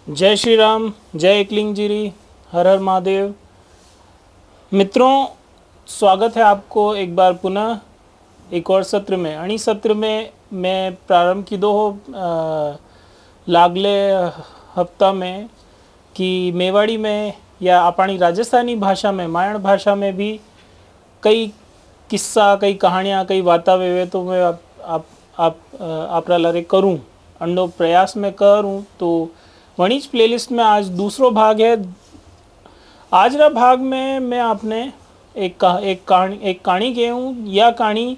जय श्री राम, जय एकलिंगजिरी, हर हर महादेव। मित्रों, स्वागत है आपको एक बार पुनः एक और सत्र में। आणि सत्र में मैं प्रारंभ की दो लागले हफ्ता में कि मेवाड़ी में या अपनी राजस्थानी भाषा में, मायण भाषा में भी कई किस्सा, कई कहानियाँ, कई वार्ता वेवे तो मैं आप लारे करूँ, अंडो प्रयास में करूँ। तो वणीज प्लेलिस्ट में आज दूसरो भाग है। आज रा भाग में मैं आपने एक कहानी कहूँ। यह कहानी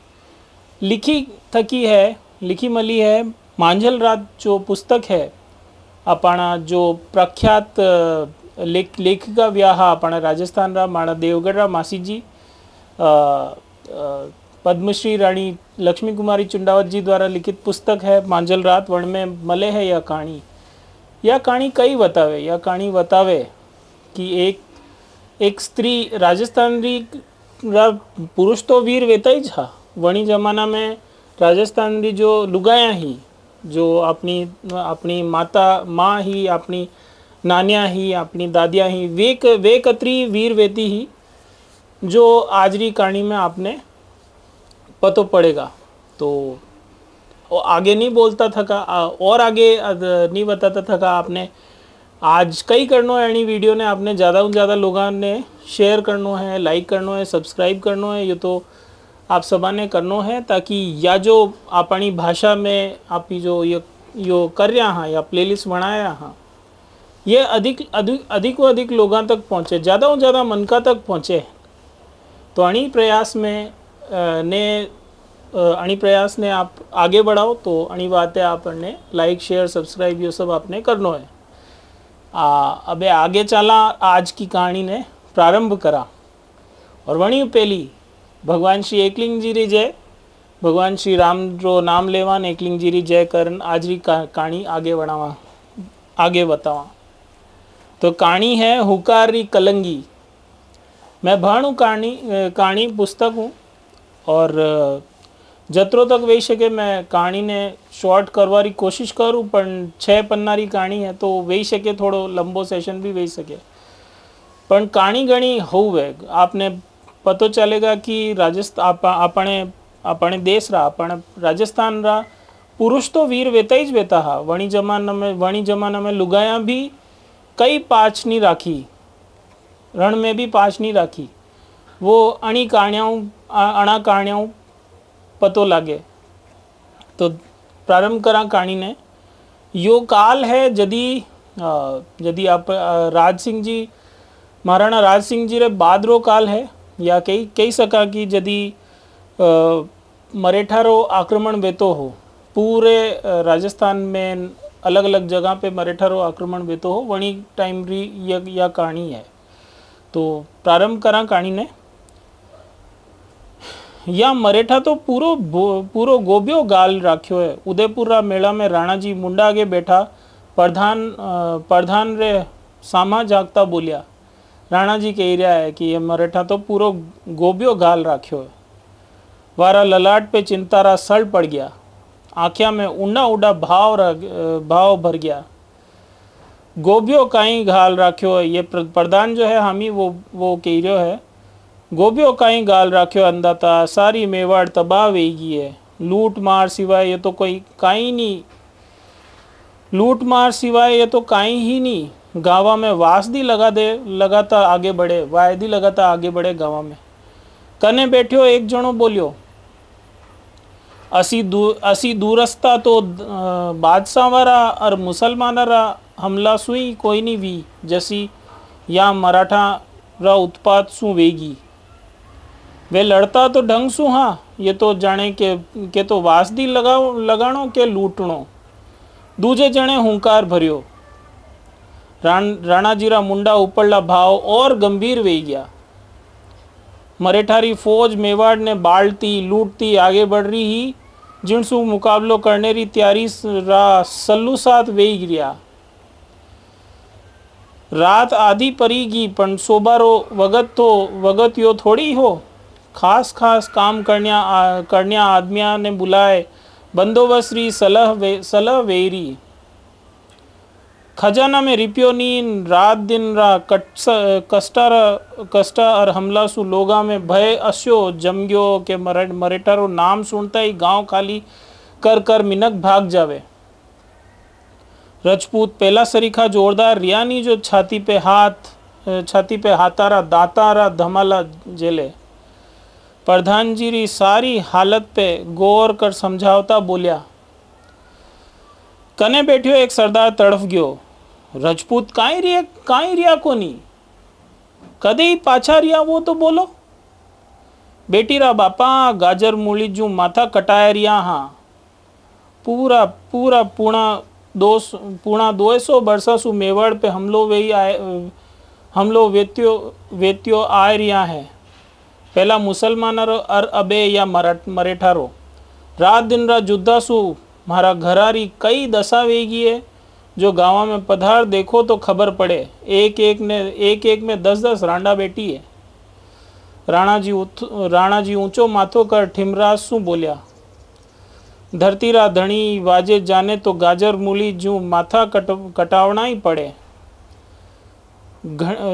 लिखी थकी है, लिखी मली है मांझल रात जो पुस्तक है अपना जो प्रख्यात लेखिका व्याह अपना राजस्थान रा माणा देवगढ़ रा मासी जी पद्मश्री रानी लक्ष्मी कुमारी चुंडावत जी द्वारा लिखित पुस्तक है मांझल रात। वण में मले है यह कहानी। यह कहानी कई बतावे, यह कहानी बतावे कि एक स्त्री राजस्थानी पुरुष तो वीर वेता ही था। वणी जमाना में राजस्थानी जो लुगाया ही, जो अपनी अपनी माँ ही, अपनी नानिया ही, अपनी दादिया ही, वे कतरी वीर वेती ही, जो आजरी कहानी में आपने पतो पड़ेगा। तो आगे नहीं बोलता था और आगे नहीं बताता था आपने आज कई करनो है। यानी वीडियो ने आपने ज़्यादा से ज़्यादा लोगों ने शेयर करनो है, लाइक करनो है, सब्सक्राइब करनो है। ये तो आप सबा ने करनो है ताकि या जो अपनी भाषा में आप जो यो कर रहा हाँ या प्लेलिस्ट बनाया हाँ, ये अधिक व अधिक लोगों तक पहुँचे, ज़्यादा से ज़्यादा मनका तक पहुँचे। तो अणी प्रयास में प्रयास ने आप आगे बढ़ाओ। तो अणी बातें आपने लाइक शेयर सब्सक्राइब ये सब आपने करनो है। अबे आगे चला, आज की कहानी ने प्रारंभ करा। और वणी पहली भगवान श्री एकलिंगजिरी जय, भगवान श्री राम रो नाम लेवा ने एकलिंगजिरी जय करन आज की कहानी आगे बढ़ावा, आगे बतावा। तो कहानी है हुकार री कलंगी। मैं भाणु कहानी पुस्तक हूँ और जत्रो तक वही सके मैं कहानी ने शॉर्ट करवारी कोशिश करूँ, पर 6 पन्नारी कहानी है तो वही सके, थोड़ो लंबो सेशन भी वही सके। पर कहानी घनी होवे आपने पतो चलेगा कि अपने देश रा, अपने राजस्थान रा पुरुष तो वीर वेता ही वेता हा। वणी जमाना में लुगाया भी कई पाछ नहीं राखी, रण में भी पाछ नहीं राखी। वो अणी कहानियाँ पतो लागे। तो प्रारंभ करा कहानी ने। यो काल है यदि आप राज सिंह जी, महाराणा राज सिंह जी रे बाद रो काल है, या कही सका कि यदि मरेठा रो आक्रमण वेतो हो पूरे राजस्थान में, अलग अलग जगह पे मरेठा रो आक्रमण वेतो हो, वणी टाइम री यह कहानी है। तो प्रारंभ करा कहानी ने। या मरेठा तो पूरो गोब्यो गाल राख्यो है। उदयपुर रा मेला में राणा जी मुंडा आगे बैठा प्रधान रे सामा जागता बोलिया। राणा जी कह रहा है कि ये मरेठा तो पूरो गोब्यो गाल राख्यो है। वारा ललाट पे चिंता रा सड़ पड़ गया, आँख्या में उड़ा उड़ा भाव भर गया। गोब्यो काई गाल राख्यो है, ये प्रधान जो है हामी वो कह रहा है, गोब्यो काई गाल राख्यो अंदाता, सारी मेवाड़ तबाह वेगी है। लूट मार सिवाय ये तो कोई काई नहीं, लूट मार सिवाय ये तो काई ही नहीं। गावा में वासदी लगातार आगे बढ़े, वायदी लगातार आगे बढ़े गावा में। कने बैठ्यो एक जनो बोलियो, असी दूरस्ता तो बादशाह वारा और मुसलमान रा हमला सुई कोई नहीं वी, जैसी या मराठा रा उत्पात सु वेगी। वे लड़ता तो ढंग सु हाँ, ये तो जाने के तो वासदी लगाणो के लूटणो। दूजे जने हुंकार भरियो। राणाजीरा मुंडा उपरला भाव और गंभीर वे गया। मरेठारी फौज मेवाड़ ने बालती लूटती आगे बढ़ रही ही, जिनसु मुकाबलो करने री तैयारी रा सल्लू साथ वे गिरिया। रात आधी परीगी पण सोबारो वगत यो थोड़ी हो। खास काम करनिया आदमिया ने बुलाए, बंदोबस्त री सलह वेरी। खजाना में रिपियो नीन रात दिन रा कष्टा और हमला सु लोगा में भय अस्यो जम गयो के मरेटारो नाम सुनता ही गांव खाली कर कर मिनक भाग जावे। रजपूत पहला सरीखा जोरदार रियानी जो छाती पे हाथारा दातारा धमाला जेले। प्रधान जी री सारी हालत पे गौर कर समझावता बोलिया। कने बैठियो एक सरदार तड़फ गयो। रजपूत काई रिया कोनी कदे ही पाछा रिया वो तो बोलो। बेटी रा बापा गाजर मूली जू माथा कटाया रिया हाँ पूरा पूरा पूणा 200 वर्षा सु मेवाड़ पे हमलो वेत्यो आय रिया है। पहला मुसलमान और अबे या मरेठारो रात दिन रात जुद्धा सु मारा घरारी कई दशा वेगी है जो गाँव में पधार देखो तो खबर पड़े। एक एक में 10-10 रांडा बेटी है। राणा जी ऊंचो माथो कर ठिमराज सु बोलिया। धरती रा धनी वाजे जाने तो गाजर मूली जू माथा कटावना ही पड़े।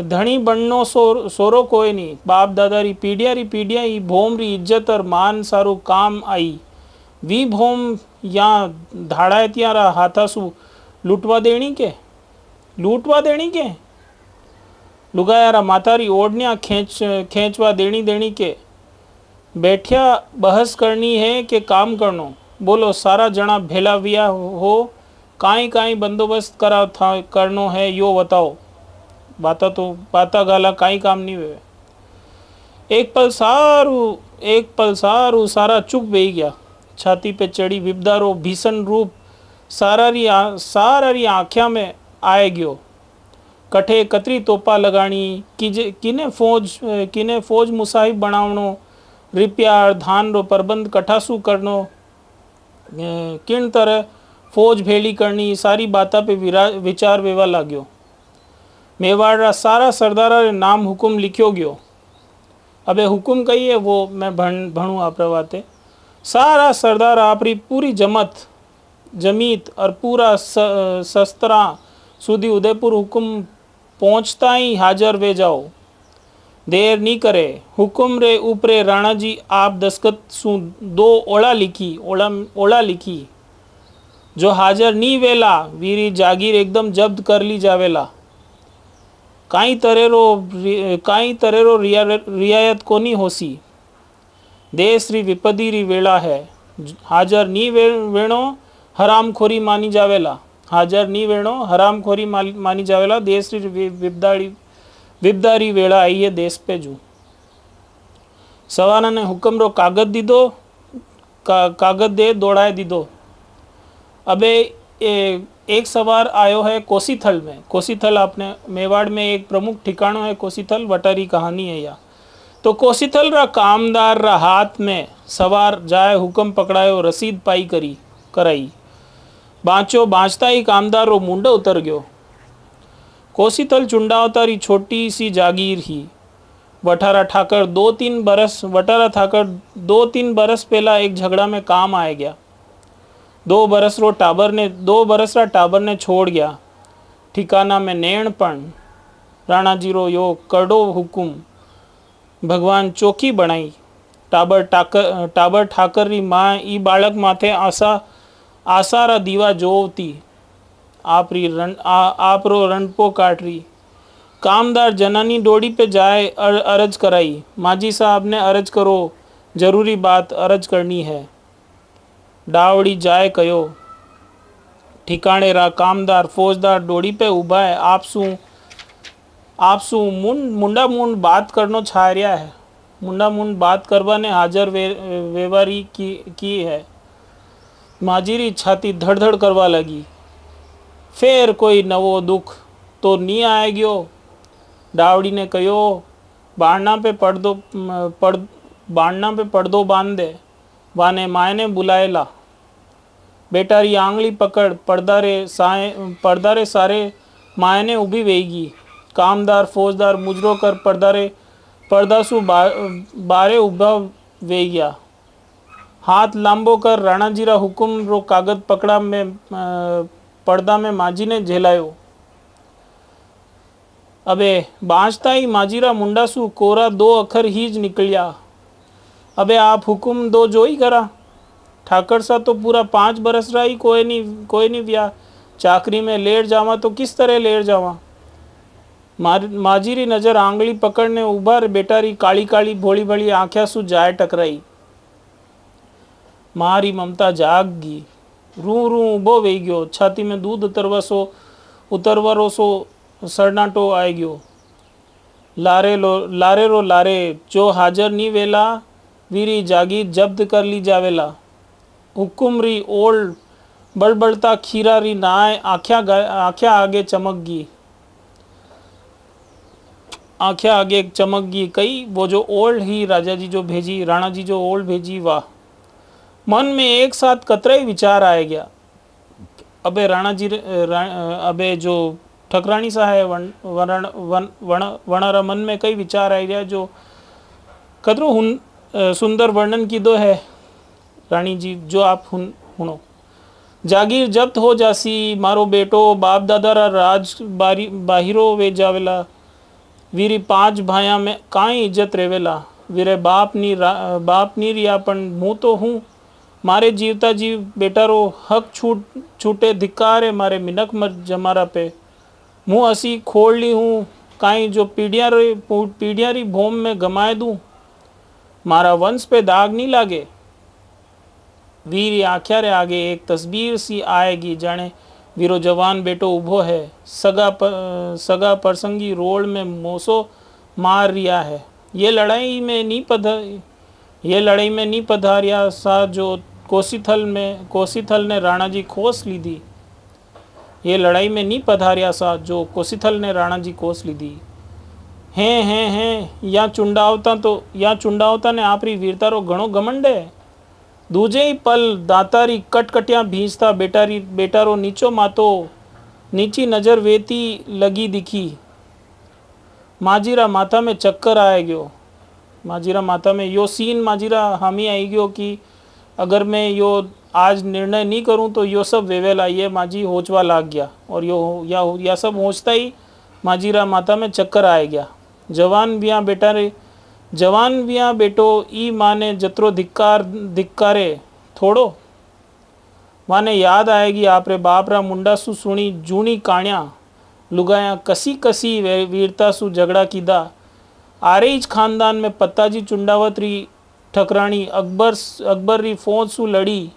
धनी बननो सोरो कोई नहीं। बाप दादा री पीढ़िया ही भोम री इज्जत और मान सारू काम आई। वी भोम या धाड़ा त्यारा हाथा सु लूटवा देनी के लुगायारा मातारी ओढ़निया खींचवा देनी के बैठिया बहस करनी है कि काम करनो। बोलो सारा जना भेला विया हो काई बंदोबस्त करनो है यो बताओ। बाता गाला काई काम नहीं वे। एक पल सारू सारा चुप बेही गया। छाती पे चढ़ी विपदारो भीषण रूप सारारी आँख्या में आए गयो। कठे कतरी तोपा लगाणी किने फौज मुसाहिब बनावनो रिप्या धान रो प्रबंध कठासू करनो किन तरह फौज भेली करनी सारी बाता पे विचार वेवा लाग्यो। मेवाड़ रा सारा सरदारा रे नाम हुकुम लिखियो गयो। अबे हुकुम कही है वो मैं भणू आप वाते। सारा सरदार आपरी पूरी जमीत और पूरा शस्त्रा सुधी उदयपुर हुकुम पहुँचता ही हाजर वे जाओ। देर नहीं करे। हुकुम रे ऊपरे राणा जी आप दस्खत सु 2 ओला लिखी जो हाजर नहीं वेला वीरी जागीर एकदम जब्त कर ली जावेला। काई तरेरो रियायत कोनी होसी। देश री विपदी री वेला है। हाजर नहीं वेणो हरामखोरी मानी जावेला। देश री विपदारी वेला आई है देश पे जू। सवाना ने हुक्म रो कागज दे दौड़ाए दीदो। अबे एक सवार आयो है कोसीथल में। कोसीथल आपने मेवाड़ में एक प्रमुख ठिकानो है कोसीथल वटारी कहानी है या। तो कोसीथल रा कामदार रा हाथ में सवार जाए हुक्म पकड़ायो रसीद पाई कराई। बाँचता ही कामदार रो मुंडो उतर गयो। कोसीथल चुंडावतारी छोटी सी जागीर ही। वटारा ठाकर 2-3 बरस पहला एक झगड़ा में काम आए गया। 2 बरस रा टाबर ने छोड़ गया। ठिकाना में नेणपण राणा जीरो यो करडो हुकुम भगवान चौकी बनाई। टाबर ठाकर री माँ ई बालक माथे आसारा दीवा जोवती आप रो रणपो काट रही। कामदार जनानी डोड़ी पे जाए अरज कराई। माजी साहब ने अरज करो जरूरी बात अरज करनी है। डावड़ी जाए कयो। ठिकाणे रा कामदार फौजदार डोड़ी पे उभा है। आपसू मुंडा मुंड बात करनो छा रहा है। मुंडा मुंड बात करवा ने हाजर वेवारी की है। माजीरी छाती धड़ करवा लगी। फिर कोई नवो दुख तो नहीं आए गयो। डावड़ी ने कहो बाणना पे पर्दो बांध दे। वाने मायने बुलाएला। बेटा री आंगली पकड़ पर्दा रे सारे मायने उभी वेगी। कामदार फौजदार मुजरो कर पर्दा सु बारे उभा वे गया। हाथ लांबो कर राणा जीरा हुकुम रो कागज पकड़ा में पर्दा में माजी ने झेलायो। अबे बाँचता ही माजीरा मुंडासू कोरा 2 अखर ही ज निकलिया। अबे आप हुकुम दो जो ही करा। ठाकर सा तो पूरा 5 बरस रहा ही कोई नहीं व्या। चाकरी में लेट जावा तो किस तरह लेट जावा। माजीरी नजर आंगली पकड़ने उभर बेटारी काली काली भोली भली आंख्या सु जाए टकराई। मारी ममता जाग गई। रू रू उभो वही गयो। छाती में दूध उतरवरो सो सरनाटो आई गयो। लारे रो लारे जो हाजर नी वेला वीरी जागीर जब्त कर ली जावेला। हुकुम री ओल्ड बड़बड़ता खीरा री नाय आख्या आगे चमक गई। आंखें आगे चमक गई। कई वो जो ओल्ड ही राजा जी जो भेजी, राणा जी जो ओल्ड भेजी, वाह। मन में एक साथ कतराई विचार आया गया। अबे राणा जी अबे जो ठकरानी सा है वणारा मन में कई विचार आ गया जो कतरो सुंदर वर्णन की दो है रानी जी जो आप हुनो। जागीर जब्त हो जासी। मारो बेटो बाप दादा रा राज बाहिरो वे जावेला। वीरी 5 भाया में काई इज्जत रेवेला। वीरे बाप नी रिया पण मुँ तो हूँ। मारे जीवता जीव बेटा रो हक छूटे धिक्कार है मारे मिनक मर जमारा पे। मुँह असी खोल ली हूँ काई जो पीढ़िया री भोम में गमाए दूँ। मारा वंश पे दाग नहीं लागे। वीर आख्या रे आगे एक तस्वीर सी आएगी जाने वीरो जवान बेटो उभो है। सगा प्रसंगी रोल में मोसो मार रिया है। ये लड़ाई में नहीं पधारिया सा जो कोसीथल ने राणा जी खोस ली दी। ये लड़ाई में नहीं पधारिया सा जो कोसीथल ने राणा जी कोस ली दी। हैं या चुंडावता ने आपरी वीरता रो घणो घमंड है। दूजे ही पल दातारी कटकटिया भींजता बेटारो नीचो मातो नीची नजर वेती लगी दिखी। माजीरा माथा में चक्कर आए गयो। माजीरा माथा में यो सीन माजीरा हामी आई गयो कि अगर मैं यो आज निर्णय नहीं करूं तो यो सब वेवेला ये माजी होचवा लाग गया। और या सब होचता ही माजीरा माथा में चक्कर आए गया। जवान बिया बेटो ई माने जत्रो धिक्कारे थोड़ो। माने याद आएगी आपरे बाप रा मुंडा सु सुनी जूनी काण्या लुगाया कसी वीरता सु झगड़ा कीदा। आरेज खानदान में पत्ताजी चुंडावत री ठकरानी अकबर री फौज सु लड़ी।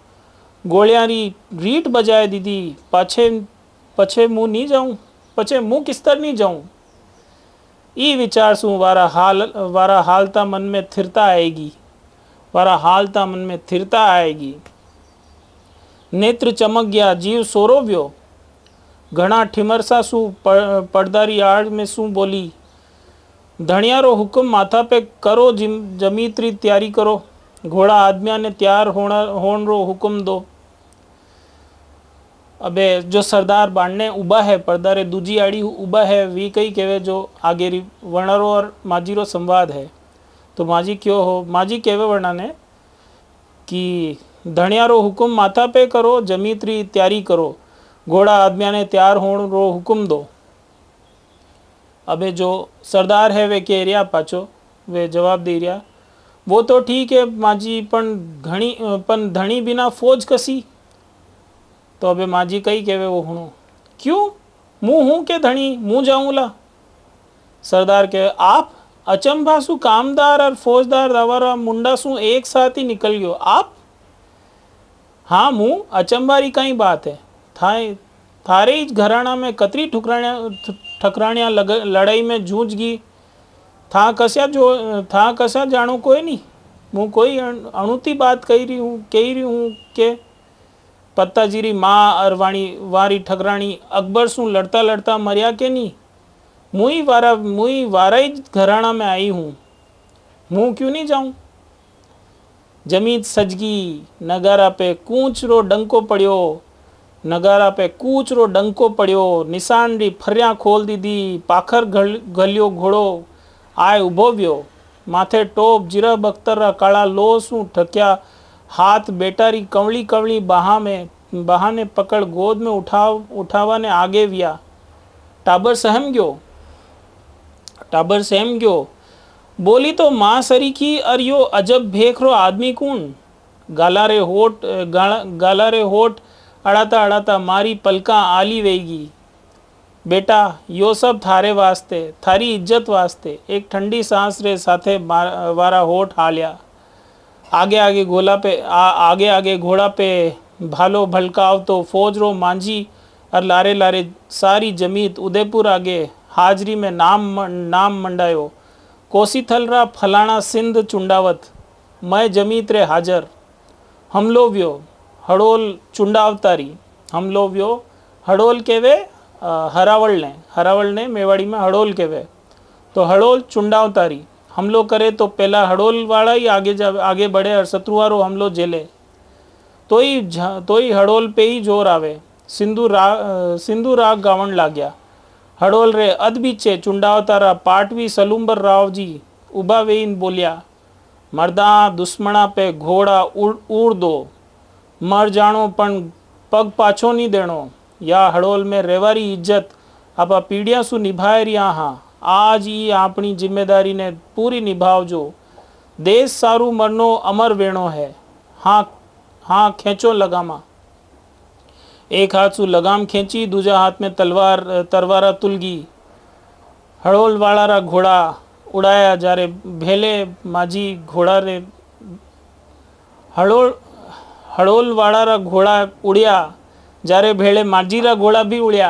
गोलियां री रीट बजाए दीदी। पछे मुँह किस तर नहीं जाऊं। ई विचार सु वारा हालता मन में थिरता आएगी। नेत्र चमक गया जीव सोरोव्यो। घना ठिमरसा सु पड़दारी आड़ में सु बोली। धनियारो हुक्म माथा पे करो जमीतरी तैयारी करो। घोड़ा आदमिया ने तैयार होन रो हुक्म दो। अबे जो सरदार बांधने उबा है पर्दारे दूजी आड़ी उबा है वी कई कहवे जो आगे वर्णरो और माजीरो संवाद है। तो माजी क्यों हो माजी कहवे वर्णा ने कि धनियारो हुक्म माथा पे करो जमीतरी तैयारी करो। घोड़ा आदमिया ने तैयार होन रो हुक्म दो। अबे जो सरदार है वे कह रिया पाचो वे जवाब दे रिया वो तो ठीक है माजी पण धनी बिना फौज कसी। तो अबे माजी कई कहवे वो हुणो क्यों मुँह हूँ के धनी मुँह जाऊँला। सरदार कहे आप अचंभा सु कामदार और फौजदार दवारा मुंडा सु एक साथ ही निकल गयो आप। हाँ मुँह अचंबारी कई बात है। थारे ही घराना में कतरी ठकराणिया लड़ाई में जूझ गई। था कसा जानो कोई नहीं। मुँह कोई अणुती बात कही रही हूँ के पत्ताजीरी माँ अरवाणी वारी ठकराणी अकबर सु लड़ता लड़ता मरिया के नहीं। मुई वारा ही घराना में आई हूँ। मुँह क्यों नहीं जाऊँ। जमीत सजगी नगारा पे कूच रो डंको पड़ियो। निशान री फरिया खोल दीदी। पाखर गलियो घोड़ो आए उभो व्यो। माथे टोप जिरा बख्तर रा काला लो सु ठक्या हाथ बेटारी कवली बहाने पकड़ गोद में उठावा ने आगे विया। टाबर सहम गयो। टाबर सेम गयो। बोली तो माँ सरी की अर यो अजब भेखरो आदमी कौन। गाला रे होठ अड़ाता अड़ाता मारी पलका आली वेगी। बेटा यो सब थारे वास्ते, थारी इज्जत वास्ते। एक ठंडी सांस रे साथे वारा होठ हाल्या। आगे आगे घोड़ा पे भालो भलकाव तो फौज रो मांझी और लारे लारे सारी जमीत उदयपुर आगे हाजरी में नाम मंडायो। कोसीथल रा फलाना सिंध चुंडावत, मैं जमीत रे हाजर। हमलो व्यो हड़ोल चुंडावतारी। हमलो व्यो हड़ोल केवे हरावल ने मेवाड़ी में हड़ोल केवे, तो हड़ोल चुंडावतारी। हमलो करे तो पहला हड़ोल वाला ही आगे बढ़े और शत्रुआरो हमलो झेले, तो ही हड़ोल पे ही जोर आवे। सिंधु राग गावण लाग्या। हड़ोल रे अद बीचे चुंडावतारा पाटवी सलुंबर राव जी उबा वेइन बोलिया, मर्दा दुश्मना पे घोड़ा उड़ दो, मर जानो पण पग पाछो नहीं देनो। या हड़ोल में रेवारी इज्जत आपा पीढ़िया सु निभाए रिया हाँ, आज ही अपनी जिम्मेदारी ने पूरी निभावजो। देश सारू मरनो अमर वेणो है। हाँ खेचो लगामा। एक हाथ सु लगाम खेची, दूजा हाथ में तलवारा तुलगी। हड़ोल वाला रा घोड़ा उड़ाया जारे भेले माजी घोड़ा रे। हड़ोल वाला रा घोड़ा उड़िया जारे भेले माजी रा घोड़ा भी उड़िया।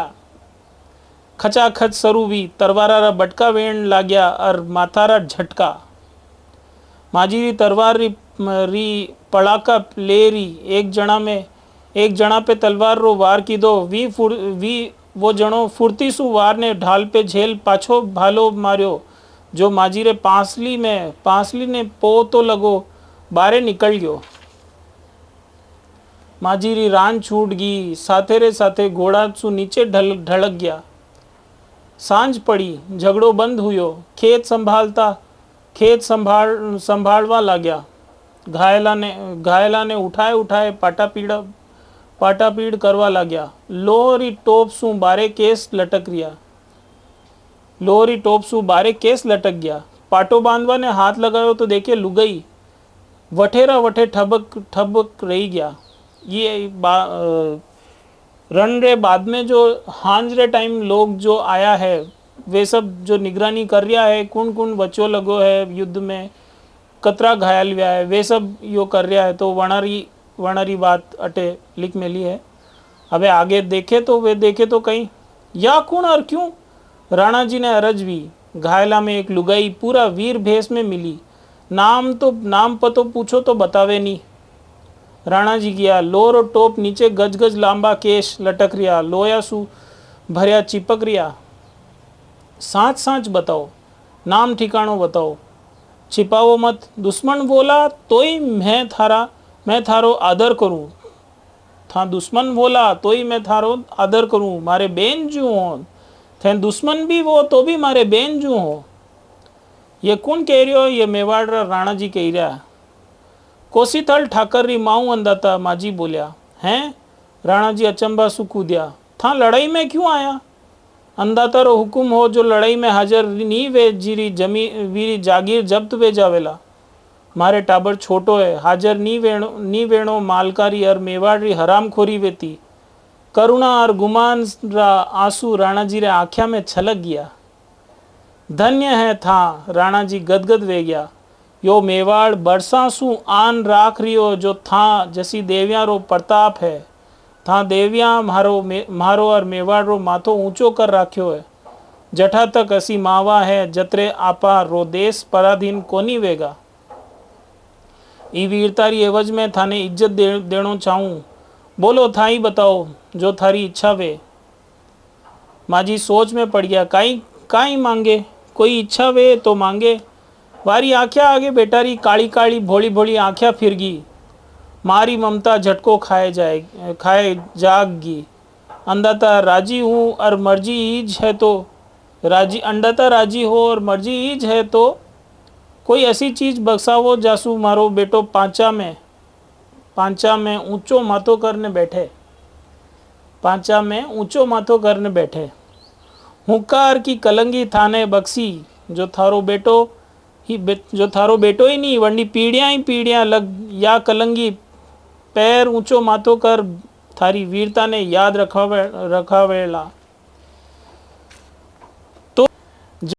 खचाखच सरू भी तरवारा रा बटका वेण लाग्या और माथारा झटका। माजी री तरवार री पड़ाका ले री। एक जणा पे तलवार रो वार की दो। वो जणो फुर्ती सु वार ने ढाल पे झेल पाछो भालो मार्यो, जो माजी रे पांसली ने पो तो लगो बारे निकल गयो। माजी री रान छूट गई, साथे रे साथे घोड़ा सु नीचे ढलक गया। सांझ पड़ी, झगड़ो बंद हुयो। खेत संभालवा लाग्या। घायला ने उठाए पाटापीड़ करवा लाग्या। लोहरी टोप सु बारे केस लटक गया। पाटो बांधवा ने हाथ लगायो तो देखे लुगाई वठेरा वठे ठबक रही गया। ये रन रे बाद में जो हांज रे टाइम लोग जो आया है, वे सब जो निगरानी कर रहा है, कौन बच्चों लगो है युद्ध में, कतरा घायल हुआ है, वे सब यो कर रहा है। तो वणारी बात अटे लिख मेली है। अबे आगे देखे तो कहीं या कौन और क्यों। राणा जी ने अरज भी। घायला में एक लुगाई पूरा वीर भेष में मिली। नाम पतो पूछो तो बतावे नहीं। राणा जी गया। लोर और टोप नीचे गज लांबा केश लटक रिया, लोया सु भरिया चिपक रिया। सांच बताओ, नाम ठिकाणो बताओ, छिपाओ मत। दुश्मन बोला तो ही मैं थारो आदर करूं। था दुश्मन बोला तो ही मैं थारो आदर करूं। मारे बेन जू हो, थे दुश्मन भी वो तो भी मारे बेन जू हो। ये कौन कह रही हो। ये मेवाड़ राणा जी कह रहा। कोसीथल ठाकर री माऊ अंदाता माजी बोलिया। हैं? राणा जी अचंबा सु कूद्या। था लड़ाई में क्यों आया। अंदाता रो हुकुम हो जो लड़ाई में हाजर नी वे वीरी जागीर जब्त वे जावेला। मारे टाबर छोटो है, हाजर नी वेणो मालकारी और मेवाड़ी हरामखोरी वेती। करुणा और गुमान रा आंसू राणा जी रे आँख्या में छलक गया। धन्य है था, राणा जी गदगद वे गया। यो मेवाड़ बरसा सु आन राख रियो, जो था जसी देविया रो प्रताप है। था देविया मारो और मेवाड़ रो माथो ऊंचो कर राख्यो है। जठा तक असी मावा है, जतरे आपा रो देश पराधीन कोनी वेगा। ई वीरतारी एवज में थाने इज्जत देनो चाहूँ। बोलो था ही बताओ जो थारी इच्छा वे। माजी सोच में पड़ गया। काई मांगे, कोई इच्छा वे तो मांगे। वारी आँख्या आगे बेटारी काली काली भोली भोली आँख्या फिरगी। मारी ममता झटको खाए जागगी। अंदाता राजी हूँ और मर्जी ईज है तो अंडाता राजी हो और मर्जी ईज है तो कोई ऐसी चीज बक्सावो जासू मारो बेटो पांचा में ऊंचो माथो करने बैठे। हुंकार की कलंगी थाने बक्सी, जो थारो बेटो ही नहीं वरनी पीढ़ियाँ ही पीढ़ियाँ लग या कलंगी पैर ऊंचो माथो कर थारी वीरता ने याद रखावेला।